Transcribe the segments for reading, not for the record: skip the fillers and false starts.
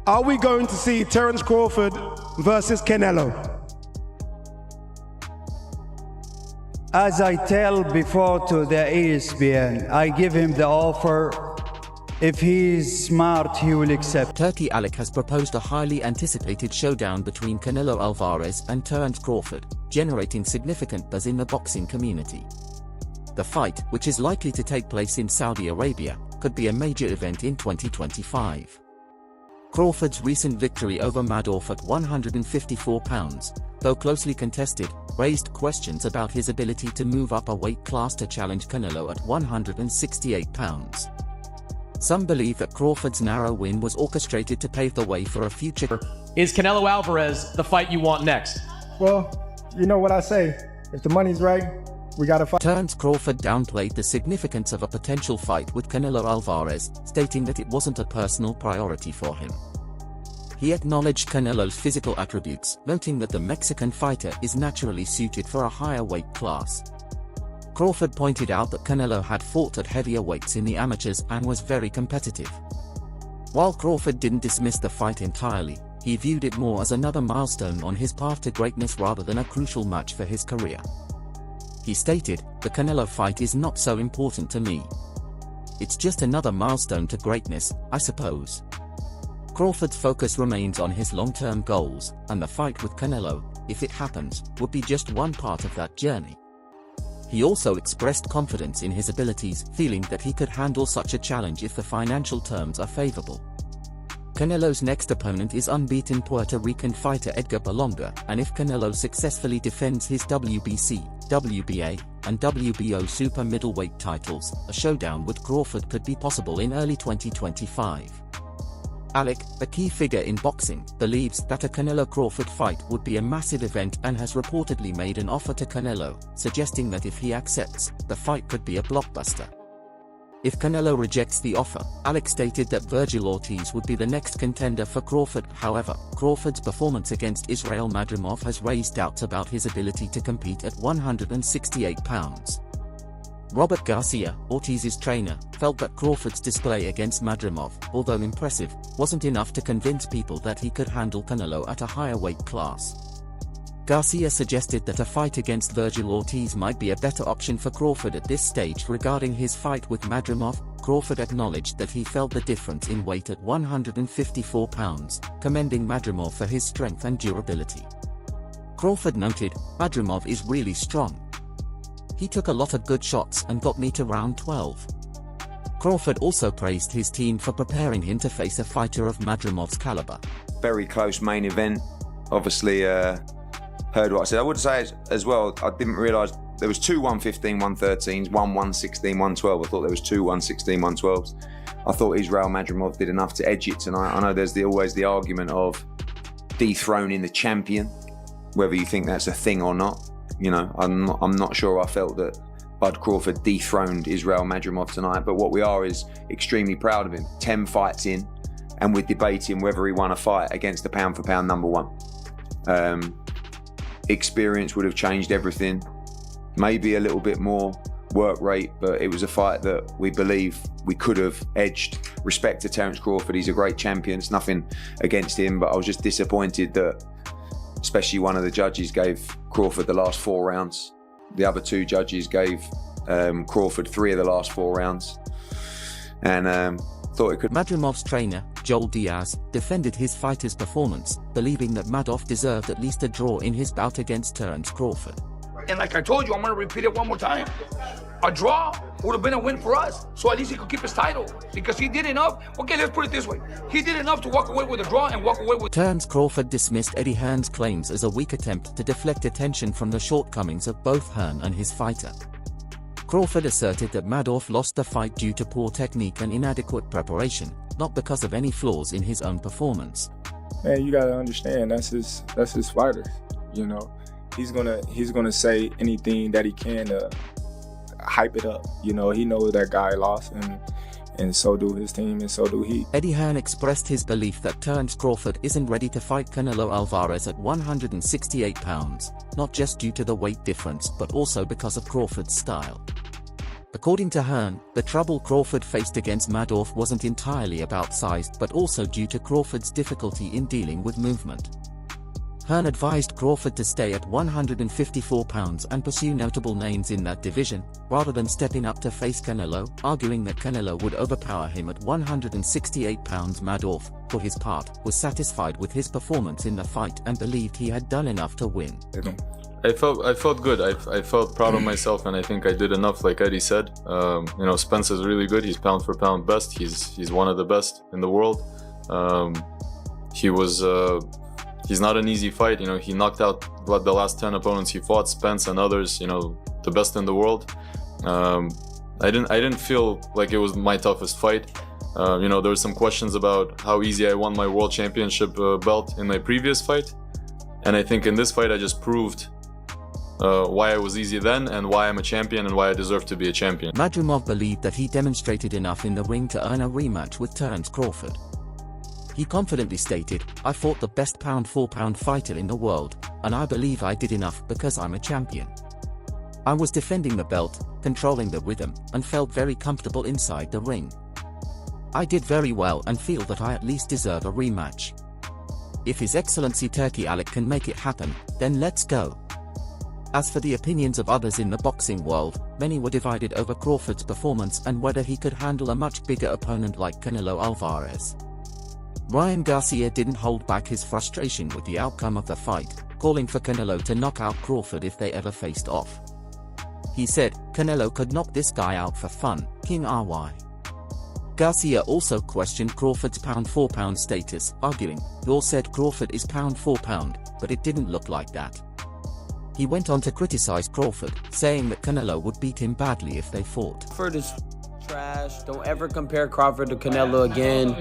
Are we going to see Terence Crawford versus Canelo? As I tell before to the ESPN, I give him the offer. If he's smart, he will accept. Turki Alalshikh has proposed a highly anticipated showdown between Canelo Alvarez and Terence Crawford, generating significant buzz in the boxing community. The fight, which is likely to take place in Saudi Arabia, could be a major event in 2025. Crawford's recent victory over Madrimov at 154 pounds, though closely contested, raised questions about his ability to move up a weight class to challenge Canelo at 168 pounds. Some believe that Crawford's narrow win was orchestrated to pave the way for a future. Is Canelo Alvarez the fight you want next? Well, you know what I say. If the money's right, we gotta fight. Terence Crawford downplayed the significance of a potential fight with Canelo Alvarez, stating that it wasn't a personal priority for him. He acknowledged Canelo's physical attributes, noting that the Mexican fighter is naturally suited for a higher weight class. Crawford pointed out that Canelo had fought at heavier weights in the amateurs and was very competitive. While Crawford didn't dismiss the fight entirely, he viewed it more as another milestone on his path to greatness rather than a crucial match for his career. He stated, "The Canelo fight is not so important to me. It's just another milestone to greatness, I suppose." Crawford's focus remains on his long-term goals, and the fight with Canelo, if it happens, would be just one part of that journey. He also expressed confidence in his abilities, feeling that he could handle such a challenge if the financial terms are favorable. Canelo's next opponent is unbeaten Puerto Rican fighter Edgar Berlanga, and if Canelo successfully defends his WBC, WBA, and WBO super middleweight titles, a showdown with Crawford could be possible in early 2025. Alalshikh, a key figure in boxing, believes that a Canelo-Crawford fight would be a massive event and has reportedly made an offer to Canelo, suggesting that if he accepts, the fight could be a blockbuster. If Canelo rejects the offer, Alalshikh stated that Vergil Ortiz would be the next contender for Crawford. However, Crawford's performance against Israel Madrimov has raised doubts about his ability to compete at 168 pounds. Robert Garcia, Ortiz's trainer, felt that Crawford's display against Madrimov, although impressive, wasn't enough to convince people that he could handle Canelo at a higher weight class. Garcia suggested that a fight against Vergil Ortiz might be a better option for Crawford at this stage. Regarding his fight with Madrimov, Crawford acknowledged that he felt the difference in weight at 154 pounds, commending Madrimov for his strength and durability. Crawford noted, "Madrimov is really strong. He took a lot of good shots and got me to round 12. Crawford also praised his team for preparing him to face a fighter of Madrimov's caliber. Very close main event. Obviously, heard what I said. I would say as well, I didn't realise there was two 115, 113s, one 116, 112. I thought there was two 116, 112s. I thought Israel Madrimov did enough to edge it tonight. I know there's always the argument of dethroning the champion, whether you think that's a thing or not. You know, I'm not sure I felt that Bud Crawford dethroned Israel Madrimov tonight, but what we are is extremely proud of him. 10 fights in, and we're debating whether he won a fight against the pound-for-pound number one. Experience would have changed everything. Maybe a little bit more work rate, but it was a fight that we believe we could have edged. Respect to Terence Crawford, he's a great champion, it's nothing against him, but I was just disappointed that especially one of the judges gave Crawford the last 4 rounds. The other 2 judges gave Crawford 3 of the last 4 rounds. And thought it could. Madrimov's trainer, Joel Diaz, defended his fighter's performance, believing that Madrimov deserved at least a draw in his bout against Terence Crawford. And like I told you, I'm going to repeat it one more time. A draw would have been a win for us, so at least he could keep his title, because he did enough. Okay, let's put it this way. He did enough to walk away with a draw and walk away with... Terence Crawford dismissed Eddie Hearn's claims as a weak attempt to deflect attention from the shortcomings of both Hearn and his fighter. Crawford asserted that Madrimov lost the fight due to poor technique and inadequate preparation, not because of any flaws in his own performance. Man, you gotta understand, that's his fighter. You know, he's gonna say anything that he can to hype it up. You know, he knows that guy lost, and so do his team, and so do he. Eddie Hearn expressed his belief that Terence Crawford isn't ready to fight Canelo Alvarez at 168 pounds, not just due to the weight difference but also because of Crawford's style. According to Hearn, the trouble Crawford faced against Madoff wasn't entirely about size but also due to Crawford's difficulty in dealing with movement. Hearn advised Crawford to stay at 154 pounds and pursue notable names in that division, rather than stepping up to face Canelo, arguing that Canelo would overpower him at 168 pounds. Madoff, for his part, was satisfied with his performance in the fight and believed he had done enough to win. I felt good. I felt proud of myself, and I think I did enough. Like Eddie said, you know, Spence is really good. He's pound for pound best. He's one of the best in the world. He's not an easy fight. You know, he knocked out the last 10 opponents he fought, Spence and others. You know, the best in the world. I didn't feel like it was my toughest fight. You know, there were some questions about how easy I won my world championship belt in my previous fight, and I think in this fight I just proved why I was easy then and why I'm a champion and why I deserve to be a champion. Madrimov believed that he demonstrated enough in the ring to earn a rematch with Terence Crawford. He confidently stated, "I fought the best pound-for-pound fighter in the world, and I believe I did enough because I'm a champion. I was defending the belt, controlling the rhythm, and felt very comfortable inside the ring. I did very well and feel that I at least deserve a rematch. If His Excellency Turki Alalshikh can make it happen, then let's go." As for the opinions of others in the boxing world, many were divided over Crawford's performance and whether he could handle a much bigger opponent like Canelo Alvarez. Ryan Garcia didn't hold back his frustration with the outcome of the fight, calling for Canelo to knock out Crawford if they ever faced off. He said, "Canelo could knock this guy out for fun, King RY." Garcia also questioned Crawford's pound-for-pound status, arguing, "You all said Crawford is pound-for-pound, but it didn't look like that." He went on to criticize Crawford, saying that Canelo would beat him badly if they fought. Crawford is trash. Don't ever compare Crawford to Canelo again.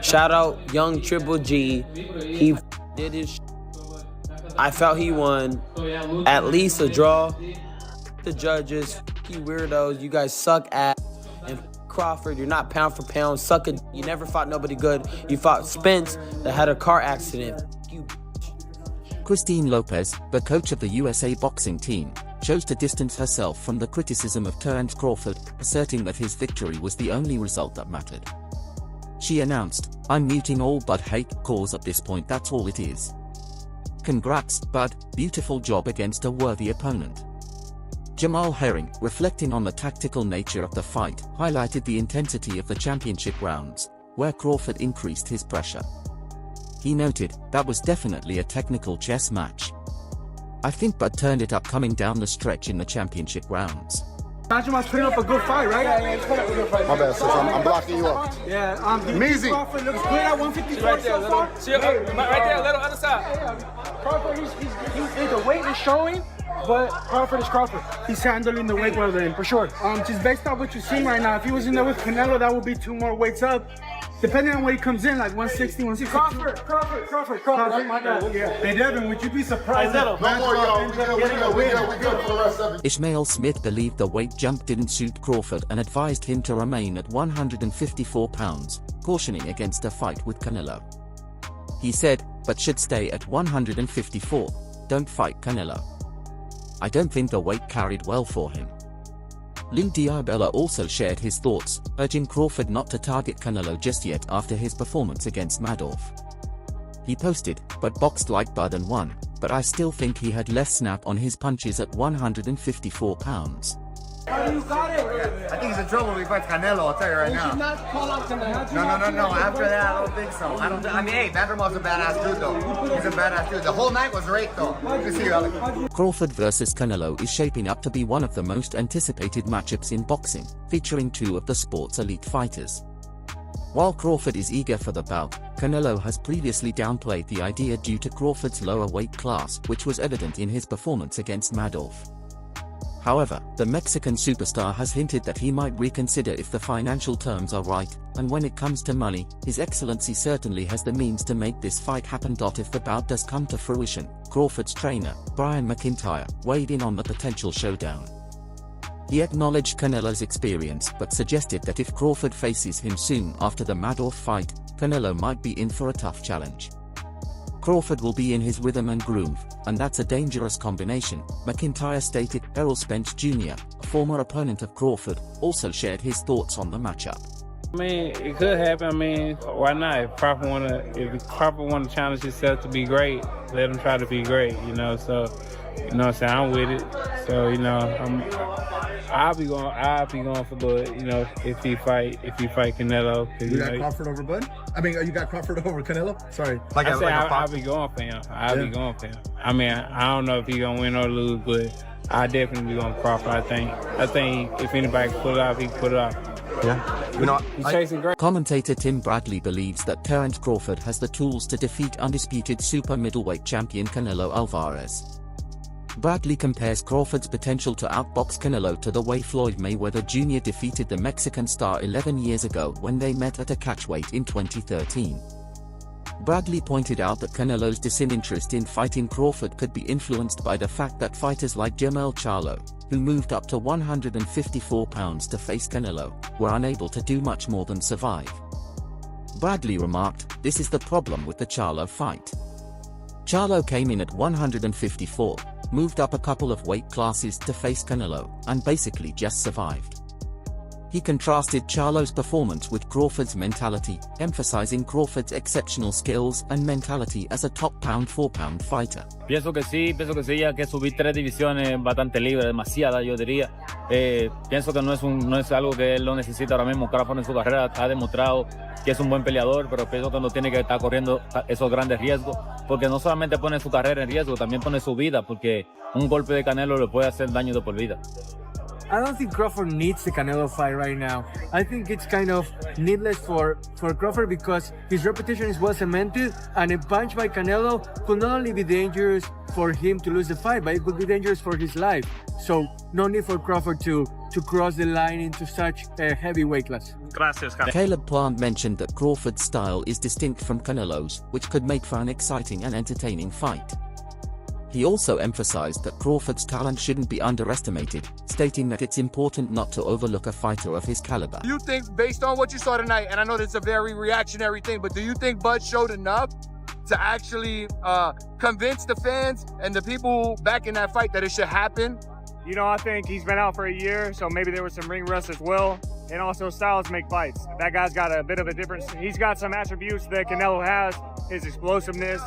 Shout out young Triple G. He did his I felt he won. At least a draw. The judges, you weirdos, you guys suck ass. And Crawford, you're not pound for pound. Suck it. You never fought nobody good. You fought Spence that had a car accident. You. Christine Lopez, the coach of the USA boxing team, chose to distance herself from the criticism of Terence Crawford, asserting that his victory was the only result that mattered. She announced, "I'm muting all Bud hate calls at this point, that's all it is. Congrats, Bud, beautiful job against a worthy opponent." Jamal Herring, reflecting on the tactical nature of the fight, highlighted the intensity of the championship rounds, where Crawford increased his pressure. He noted, "That was definitely a technical chess match. I think Bud turned it up coming down the stretch in the championship rounds." Madrimov's putting up a good fight, right? Yeah, he's putting up a good fight. My bad, sis. I'm blocking you up. Yeah, Measy. Crawford looks good at 154 Right there, so far. right there, little other side. Crawford, the weight is showing, but Crawford is Crawford. He's handling the weight well then, for sure. Just based on what you're seeing right now, if he was in there with Canelo, that would be 2 more weights up. Depending on where he comes in, like 160, 160. Crawford, my God. Yeah. Hey, Devin, would you be surprised? No more, y'all. We good for the rest of it. Ishmael Smith believed the weight jump didn't suit Crawford and advised him to remain at 154 pounds, cautioning against a fight with Canelo. He said, "But should stay at 154. Don't fight Canelo. I don't think the weight carried well for him." Lou Diabella also shared his thoughts, urging Crawford not to target Canelo just yet after his performance against Madoff. He posted, "But boxed like Bud and won, but I still think he had less snap on his punches at 154 pounds. You got it. I think he's in trouble when he fights Canelo, I'll tell you right now. Not call out Canelo. No. After that, I don't think so. I mean, hey, Madrimov's a badass dude, though. He's a badass dude. The whole night was great, though. Good to see you, Alex. Crawford vs. Canelo is shaping up to be one of the most anticipated matchups in boxing, featuring 2 of the sport's elite fighters. While Crawford is eager for the bout, Canelo has previously downplayed the idea due to Crawford's lower weight class, which was evident in his performance against Madoff. However, the Mexican superstar has hinted that he might reconsider if the financial terms are right, and when it comes to money, His Excellency certainly has the means to make this fight happen. If the bout does come to fruition, Crawford's trainer, Brian McIntyre, weighed in on the potential showdown. He acknowledged Canelo's experience but suggested that if Crawford faces him soon after the Madoff fight, Canelo might be in for a tough challenge. Crawford will be in his rhythm and groove, and that's a dangerous combination, McIntyre stated. Errol Spence Jr., a former opponent of Crawford, also shared his thoughts on the matchup. I mean, it could happen. I mean, why not? If Crawford want to challenge himself to be great, let him try to be great, you know. So, you know what I'm saying, I'm with it. So, you know, I'll be going for Bud, you know, if he fight Canelo. You got Crawford over Bud? I mean, you got Crawford over Canelo? Sorry. I'll be going for him. I'll be going for him. I mean, I don't know if he's gonna win or lose, but I definitely be going Crawford. I think if anybody can pull it off, he can pull it off. Yeah. You know, he's chasing great. Commentator Tim Bradley believes that Terence Crawford has the tools to defeat undisputed super middleweight champion Canelo Alvarez. Bradley compares Crawford's potential to outbox Canelo to the way Floyd Mayweather Jr. defeated the Mexican star 11 years ago when they met at a catchweight in 2013. Bradley pointed out that Canelo's disinterest in fighting Crawford could be influenced by the fact that fighters like Jermell Charlo, who moved up to 154 pounds to face Canelo, were unable to do much more than survive. Bradley remarked, "This is the problem with the Charlo fight. Charlo came in at 154, moved up a couple of weight classes to face Canelo, and basically just survived." He contrasted Charlo's performance with Crawford's mentality, emphasizing Crawford's exceptional skills and mentality as a top pound-for-pound fighter. Pienso que sí, ya que subir 3 divisiones bastante libre, demasiada yo diría. Pienso que no es algo que él lo necesita ahora mismo. Crawford en su carrera ha demostrado que es un buen peleador, pero pienso que no tiene que estar corriendo esos grandes riesgos, porque no solamente pone su carrera en riesgo, también pone su vida, porque un golpe de Canelo le puede hacer daño de por vida. I don't think Crawford needs the Canelo fight right now. I think it's kind of needless for Crawford because his reputation is well cemented, and a punch by Canelo could not only be dangerous for him to lose the fight, but it could be dangerous for his life. So no need for Crawford to cross the line into such a heavy weight class. Gracias, Caleb Plant mentioned that Crawford's style is distinct from Canelo's, which could make for an exciting and entertaining fight. He also emphasized that Crawford's talent shouldn't be underestimated, stating that it's important not to overlook a fighter of his caliber. Do you think, based on what you saw tonight, and I know this is a very reactionary thing, but do you think Bud showed enough to actually convince the fans and the people back in that fight that it should happen? You know, I think he's been out for a year, so maybe there was some ring rust as well. And also styles make fights. That guy's got a bit of a difference. He's got some attributes that Canelo has, his explosiveness,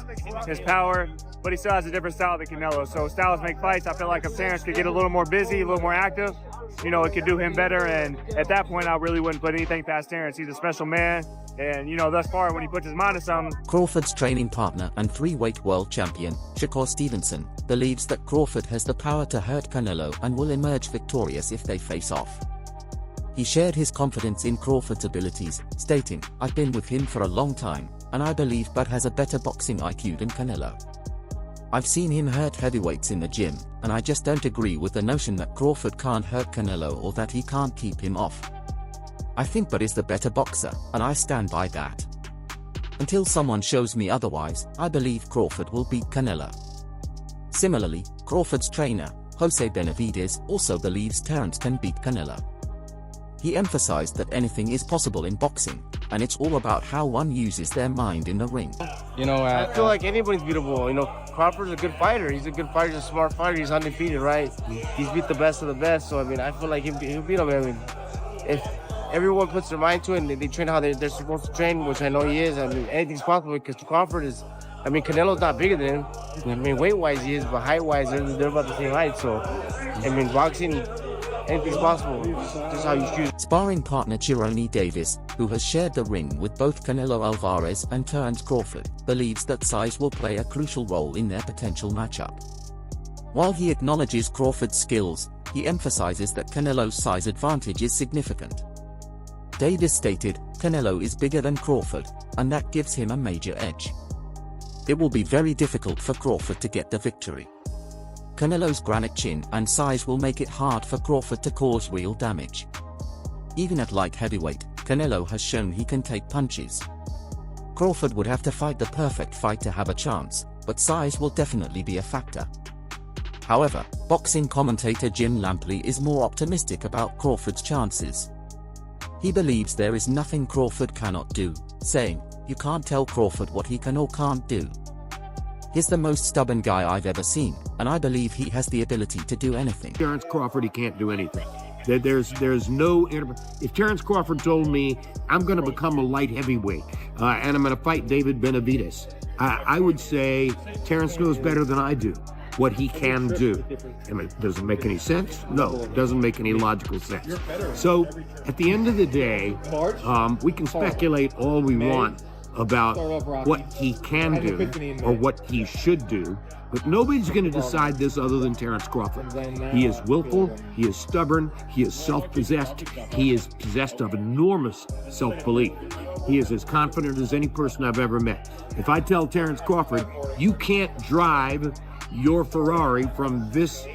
his power, but he still has a different style than Canelo. So styles make fights. I feel like if Terence could get a little more busy, a little more active, you know, it could do him better. And at that point, I really wouldn't put anything past Terence. He's a special man. And, you know, thus far, when he puts his mind to something. Crawford's training partner and 3-weight world champion, Shakur Stevenson, believes that Crawford has the power to hurt Canelo and will emerge victorious if they face off. He shared his confidence in Crawford's abilities, stating, "I've been with him for a long time, and I believe Bud has a better boxing IQ than Canelo. I've seen him hurt heavyweights in the gym, and I just don't agree with the notion that Crawford can't hurt Canelo or that he can't keep him off. I think Bud is the better boxer, and I stand by that. Until someone shows me otherwise, I believe Crawford will beat Canelo." Similarly, Crawford's trainer, Jose Benavidez, also believes Terence can beat Canelo. He emphasized that anything is possible in boxing, and it's all about how one uses their mind in the ring. You know, I feel like anybody's beatable. You know, Crawford's a good fighter. He's a good fighter. He's a smart fighter. He's undefeated, right? He's beat the best of the best. So, I mean, I feel like he'll beat him. I mean, if everyone puts their mind to it and they train how they're supposed to train, which I know he is, I mean, anything's possible because Crawford is, I mean, Canelo's not bigger than him. I mean, weight-wise he is, but height-wise they're about the same height. So, I mean, boxing, anything's possible, just how you choose. Sparring partner Chironi Davis, who has shared the ring with both Canelo Alvarez and Terence Crawford, believes that size will play a crucial role in their potential matchup. While he acknowledges Crawford's skills, he emphasizes that Canelo's size advantage is significant. Davis stated, "Canelo is bigger than Crawford, and that gives him a major edge. It will be very difficult for Crawford to get the victory. Canelo's granite chin and size will make it hard for Crawford to cause real damage. Even at light heavyweight, Canelo has shown he can take punches. Crawford would have to fight the perfect fight to have a chance, but size will definitely be a factor." However, boxing commentator Jim Lampley is more optimistic about Crawford's chances. He believes there is nothing Crawford cannot do, saying, "You can't tell Crawford what he can or can't do." He's the most stubborn guy I've ever seen, and I believe he has the ability to do anything. Terence Crawford, he can't do anything. There's no, if Terence Crawford told me, I'm going to become a light heavyweight and I'm going to fight David Benavidez, I would say Terence knows better than I do what he can do. I mean, does it make any sense? No, it doesn't make any logical sense. So at the end of the day, we can speculate all we want about what he can do or what he should do, but nobody's going to decide this other than Terence Crawford. He is willful, he is stubborn, he is self-possessed, he is possessed of enormous self-belief. He is as confident as any person I've ever met. If I tell Terence Crawford, you can't drive your Ferrari from this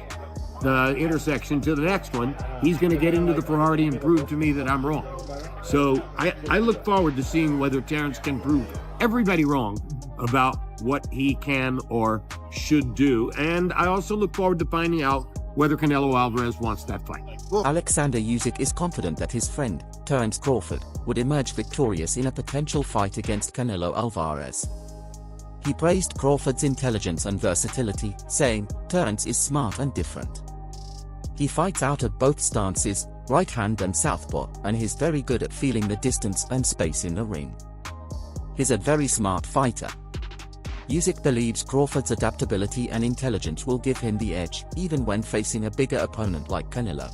intersection to the next one, he's going to get into the Ferrari and prove to me that I'm wrong. So I look forward to seeing whether Terence can prove everybody wrong about what he can or should do. And I also look forward to finding out whether Canelo Alvarez wants that fight. Alexander Usyk is confident that his friend, Terence Crawford, would emerge victorious in a potential fight against Canelo Alvarez. He praised Crawford's intelligence and versatility, saying, "Terence is smart and different. He fights out of both stances, right hand and southpaw, and he's very good at feeling the distance and space in the ring. He's a very smart fighter." Usyk believes Crawford's adaptability and intelligence will give him the edge, even when facing a bigger opponent like Canelo.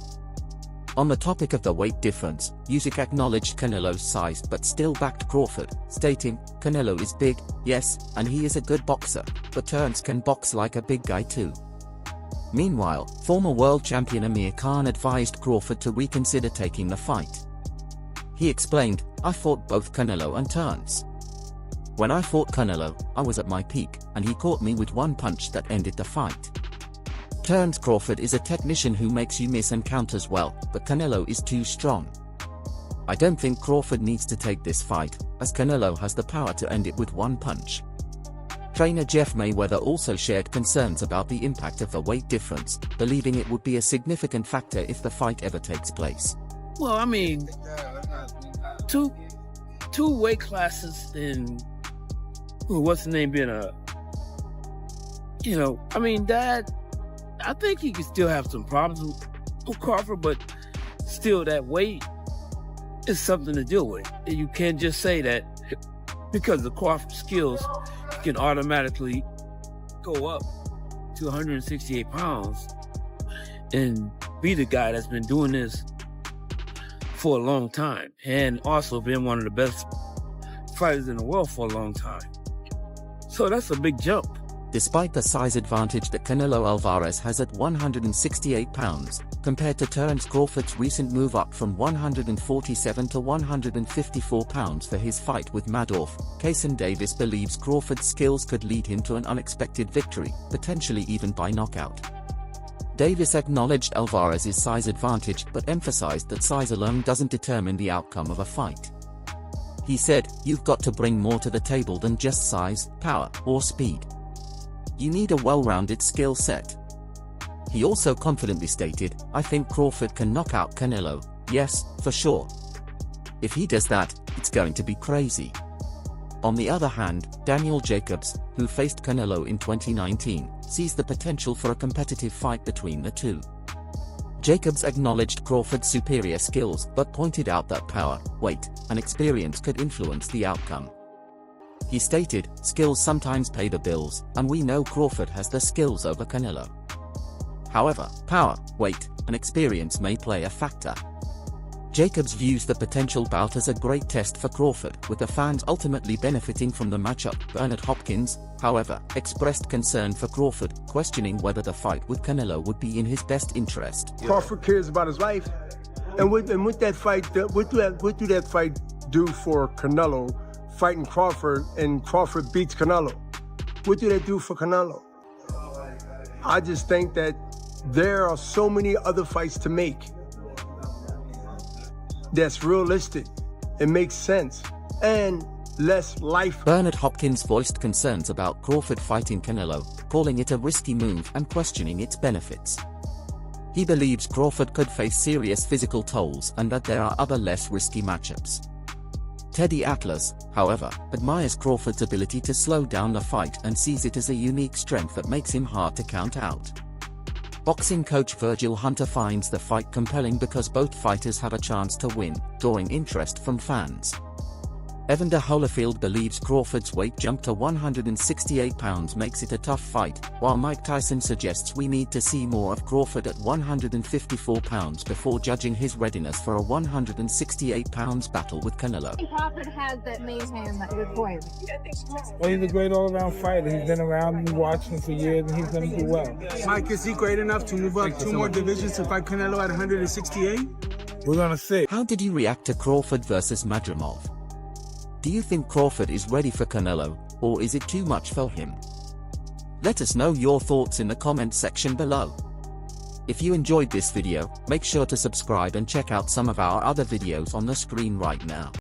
On the topic of the weight difference, Usyk acknowledged Canelo's size but still backed Crawford, stating, "Canelo is big, yes, and he is a good boxer, but Terence can box like a big guy too." Meanwhile, former world champion Amir Khan advised Crawford to reconsider taking the fight. He explained, "I fought both Canelo and Terence. When I fought Canelo, I was at my peak, and he caught me with one punch that ended the fight. Terence Crawford is a technician who makes you miss and counters well, but Canelo is too strong. I don't think Crawford needs to take this fight, as Canelo has the power to end it with one punch." Trainer Jeff Mayweather also shared concerns about the impact of the weight difference, believing it would be a significant factor if the fight ever takes place. Well, I mean, two weight classes and what's the name being I mean, that, I think he could still have some problems with Crawford, but still that weight is something to deal with. And you can't just say that because of Crawford's skills, he can automatically go up to 168 pounds and be the guy that's been doing this for a long time and also been one of the best fighters in the world for a long time. So that's a big jump. Despite the size advantage that Canelo Alvarez has at 168 pounds, compared to Terence Crawford's recent move up from 147 to 154 pounds for his fight with Madrimov, Kayson Davis believes Crawford's skills could lead him to an unexpected victory, potentially even by knockout. Davis acknowledged Alvarez's size advantage but emphasized that size alone doesn't determine the outcome of a fight. He said, "You've got to bring more to the table than just size, power, or speed. You need a well-rounded skill set." He also confidently stated, "I think Crawford can knock out Canelo, yes, for sure. If he does that, it's going to be crazy." On the other hand, Daniel Jacobs, who faced Canelo in 2019, sees the potential for a competitive fight between the two. Jacobs acknowledged Crawford's superior skills but pointed out that power, weight, and experience could influence the outcome. He stated, "Skills sometimes pay the bills, and we know Crawford has the skills over Canelo. However, power, weight, and experience may play a factor." Jacobs views the potential bout as a great test for Crawford, with the fans ultimately benefiting from the matchup. Bernard Hopkins, however, expressed concern for Crawford, questioning whether the fight with Canelo would be in his best interest. Crawford cares about his life, and with that fight, what do that fight do for Canelo? Fighting Crawford and Crawford beats Canelo. What do that do for Canelo? I just think that there are so many other fights to make that's realistic, it makes sense, and less life. Bernard Hopkins voiced concerns about Crawford fighting Canelo, calling it a risky move and questioning its benefits. He believes Crawford could face serious physical tolls and that there are other less risky matchups. Teddy Atlas, however, admires Crawford's ability to slow down the fight and sees it as a unique strength that makes him hard to count out. Boxing coach Virgil Hunter finds the fight compelling because both fighters have a chance to win, drawing interest from fans. Evander Holyfield believes Crawford's weight jump to 168 pounds makes it a tough fight, while Mike Tyson suggests we need to see more of Crawford at 154 pounds before judging his readiness for a 168 pounds battle with Canelo. Crawford has that main hand, that good point. Well, he's a great all-around fighter. He's been around and watching for years, and he's going to do well. Mike, is he great enough to move up 2 more divisions to fight Canelo at 168? We're going to see. How did you react to Crawford versus Madrimov? Do you think Crawford is ready for Canelo, or is it too much for him? Let us know your thoughts in the comment section below. If you enjoyed this video, make sure to subscribe and check out some of our other videos on the screen right now.